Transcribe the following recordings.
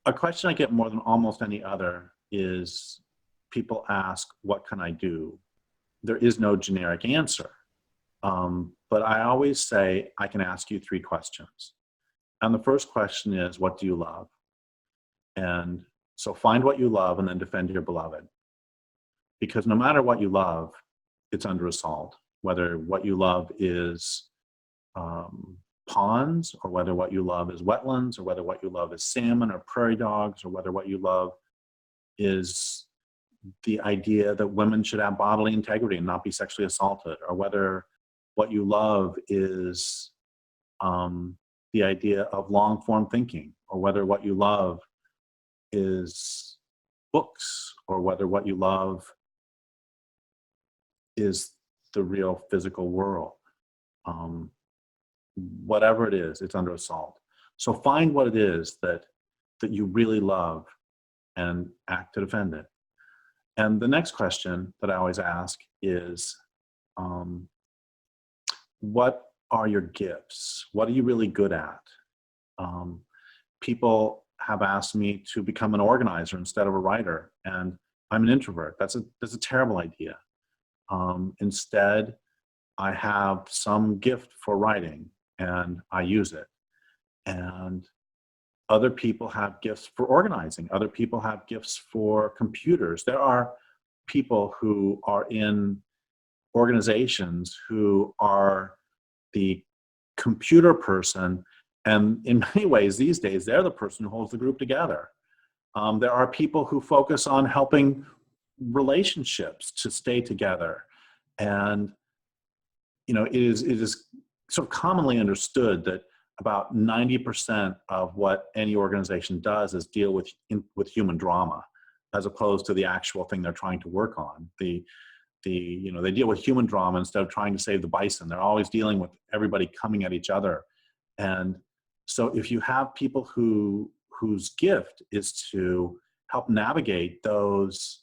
A question I get more than almost any other is people ask, what can I do? There is no generic answer. But I always say, I can ask you three questions. And the first question is, what do you love? And so find what you love and then defend your beloved. Because no matter what you love, it's under assault. Whether what you love is ponds, or whether what you love is wetlands, or whether what you love is salmon or prairie dogs, or whether what you love is the idea that women should have bodily integrity and not be sexually assaulted, or whether what you love is the idea of long form thinking, or whether what you love is books, or whether what you love is the real physical world. Whatever it is, it's under assault. So find what it is that you really love and act to defend it. And the next question that I always ask is, what are your gifts? What are you really good at? People have asked me to become an organizer instead of a writer, and I'm an introvert. That's a terrible idea. Instead, I have some gift for writing, and I use it. And other people have gifts for organizing. Other people have gifts for computers. There are people who are in organizations who are the computer person, and in many ways these days, they're the person who holds the group together. There are people who focus on helping relationships to stay together. And it is sort of commonly understood that about 90% of what any organization does is deal with human drama, as opposed to the actual thing they're trying to work on. They deal with human drama instead of trying to save the bison. They're always dealing with everybody coming at each other. And so if you have people whose gift is to help navigate those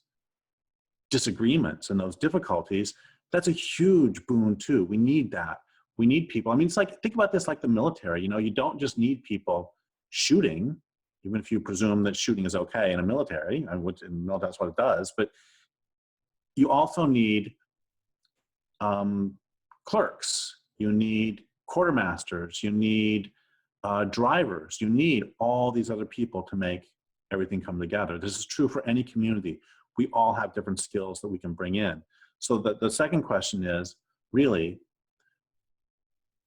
disagreements and those difficulties, that's a huge boon too. We need that. We need people. I mean, it's like, think about this like the military. You don't just need people shooting, even if you presume that shooting is okay in a military, which in the military, that's what it does. But you also need clerks. You need quartermasters. You need drivers. You need all these other people to make everything come together. This is true for any community. We all have different skills that we can bring in. So the second question is, really,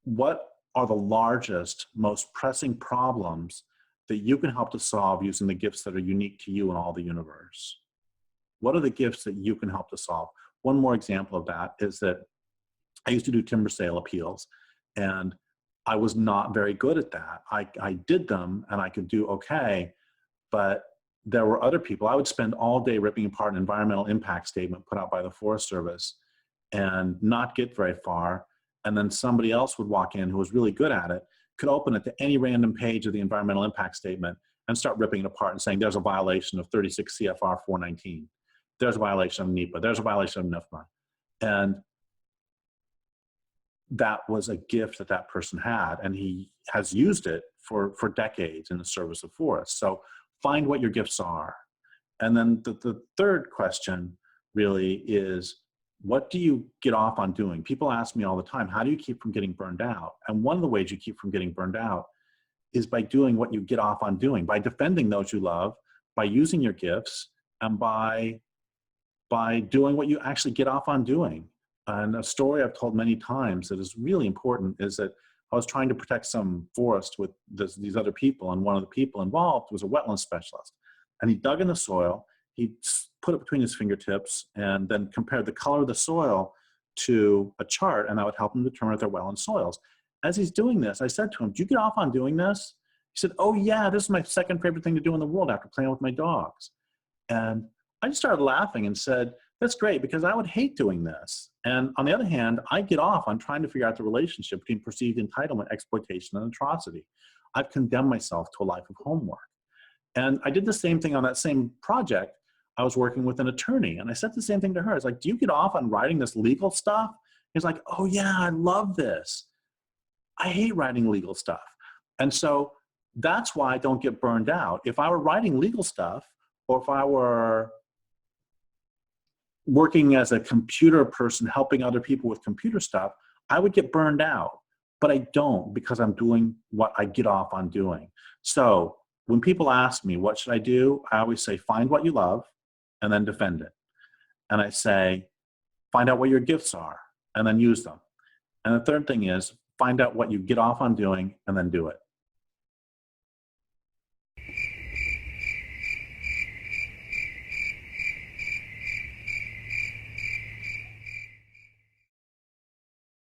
what are the largest, most pressing problems that you can help to solve using the gifts that are unique to you in all the universe? What are the gifts that you can help to solve? One more example of that is that I used to do timber sale appeals, and I was not very good at that. I did them and I could do okay, but there were other people. I would spend all day ripping apart an environmental impact statement put out by the Forest Service and not get very far. And then somebody else would walk in who was really good at it, could open it to any random page of the environmental impact statement and start ripping it apart and saying, there's a violation of 36 CFR 419. There's a violation of NEPA. There's a violation of NIFMA. And that was a gift that that person had, and he has used it for decades in the service of forests. So find what your gifts are. And then the third question really is, what do you get off on doing? People ask me all the time, how do you keep from getting burned out? And one of the ways you keep from getting burned out is by doing what you get off on doing, by defending those you love, by using your gifts, and by doing what you actually get off on doing. And a story I've told many times that is really important is that I was trying to protect some forest with these other people, and one of the people involved was a wetland specialist. And he dug in the soil, he put it between his fingertips, and then compared the color of the soil to a chart, and that would help him determine if they're wetland soils. As he's doing this, I said to him, do you get off on doing this? He said, oh yeah, this is my second favorite thing to do in the world after playing with my dogs. And I just started laughing and said, that's great, because I would hate doing this. And on the other hand, I get off on trying to figure out the relationship between perceived entitlement, exploitation, and atrocity. I've condemned myself to a life of homework. And I did the same thing on that same project. I was working with an attorney, and I said the same thing to her. It's like, do you get off on writing this legal stuff? He's like, oh yeah, I love this. I hate writing legal stuff. And so That's why I don't get burned out. If I were writing legal stuff, or if I were working as a computer person helping other people with computer stuff, I would get burned out. But I don't, because I'm doing what I get off on doing. So when people ask me, what should I do? I always say, find what you love and then defend it. And I say, find out what your gifts are and then use them. And the third thing is, find out what you get off on doing and then do it.